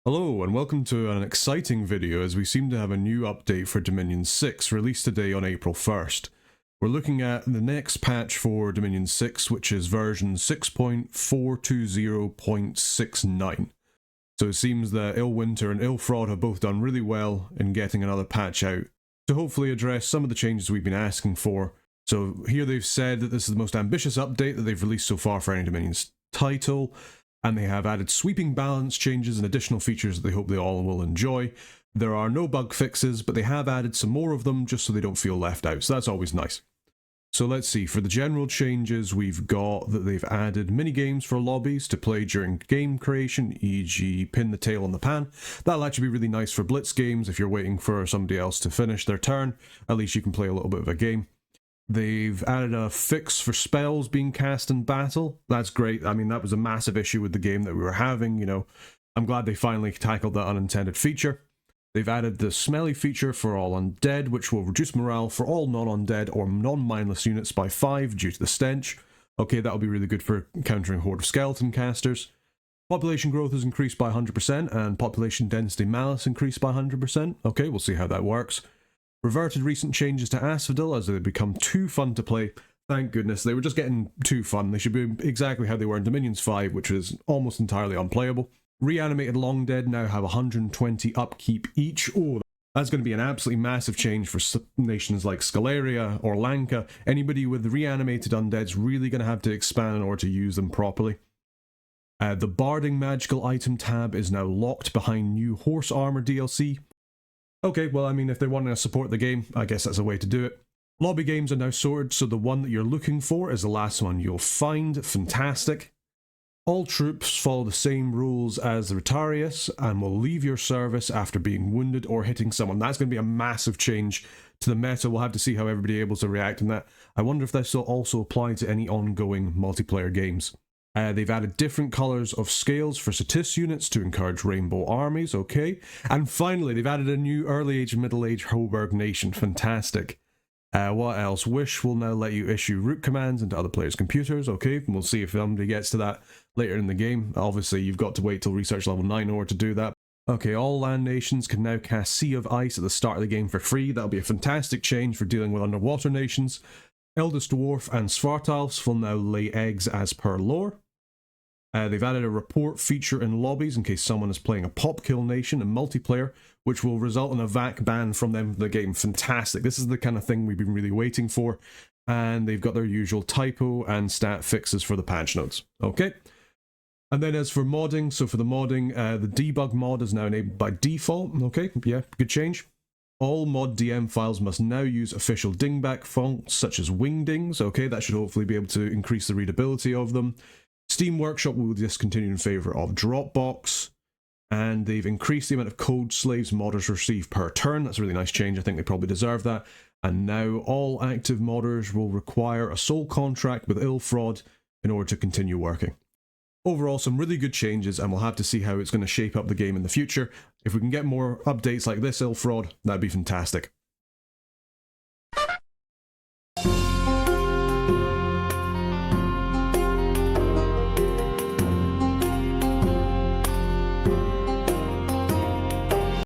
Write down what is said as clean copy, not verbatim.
Hello and welcome to an exciting video as we seem to have a new update for Dominion 6 released today on April 1st. We're looking at the next patch for Dominion 6, which is version 6.420.69. So it seems that Illwinter and Illfraud have both done really well in getting another patch out to hopefully address some of the changes we've been asking for. So here they've said that this is the most ambitious update that they've released so far for any Dominion's title, and they have added sweeping balance changes and additional features that they hope they all will enjoy. There are no bug fixes, but they have added some more of them just so they don't feel left out, so that's always nice. So let's see, for the general changes, we've got that they've added mini-games for lobbies to play during game creation, e.g. pin the tail on the pan. That'll actually be really nice for blitz games if you're waiting for somebody else to finish their turn. At least you can play a little bit of a game. They've added a fix for spells being cast in battle. That's great. I mean, that was a massive issue with the game that we were having, you know. I'm glad they finally tackled that unintended feature. They've added the smelly feature for all undead, which will reduce morale for all non-undead or non-mindless units by 5 due to the stench. Okay, that'll be really good for countering horde of skeleton casters. Population growth is increased by 100% and population density malice increased by 100%. Okay, we'll see how that works. Reverted recent changes to Asphodel as they become too fun to play. Thank goodness, they were just getting too fun. They should be exactly how they were in Dominions 5, which is almost entirely unplayable. Reanimated Long Dead now have 120 upkeep each. Oh, that's going to be an absolutely massive change for nations like Scalaria or Lanka. Anybody with reanimated undead's really going to have to expand in order to use them properly. The Barding Magical Item tab is now locked behind new Horse Armor DLC. Okay, well, I mean, if they're wanting to support the game, I guess that's a way to do it. Lobby games are now sorted, so the one that you're looking for is the last one you'll find. Fantastic. All troops follow the same rules as the Rotarius and will leave your service after being wounded or hitting someone. That's going to be a massive change to the meta. We'll have to see how everybody is able to react in that. I wonder if this will also apply to any ongoing multiplayer games. They've added different colours of scales for Satis units to encourage rainbow armies, okay. And finally, they've added a new early age and middle age Hoburg nation, fantastic. What else? Wish will now let you issue root commands into other players' computers, okay. And we'll see if somebody gets to that later in the game. Obviously, you've got to wait till research level 9 in order to do that. Okay, all land nations can now cast Sea of Ice at the start of the game for free. That'll be a fantastic change for dealing with underwater nations. Eldest Dwarf and Svartalfs will now lay eggs as per lore. They've added a report feature in lobbies in case someone is playing a pop kill nation in multiplayer, which will result in a VAC ban from them for the game. Fantastic. This is the kind of thing we've been really waiting for. And they've got their usual typo and stat fixes for the patch notes. Okay. And then as for modding, so for the modding, the debug mod is now enabled by default. Okay, yeah, good change. All mod DM files must now use official dingback fonts such as wingdings. Okay, that should hopefully be able to increase the readability of them. Steam Workshop will discontinue in favour of Dropbox, and they've increased the amount of code slaves modders receive per turn. That's a really nice change. I think they probably deserve that. And now all active modders will require a sole contract with Illfraud in order to continue working. Overall, some really good changes, and we'll have to see how it's going to shape up the game in the future. If we can get more updates like this Illfraud, that'd be fantastic.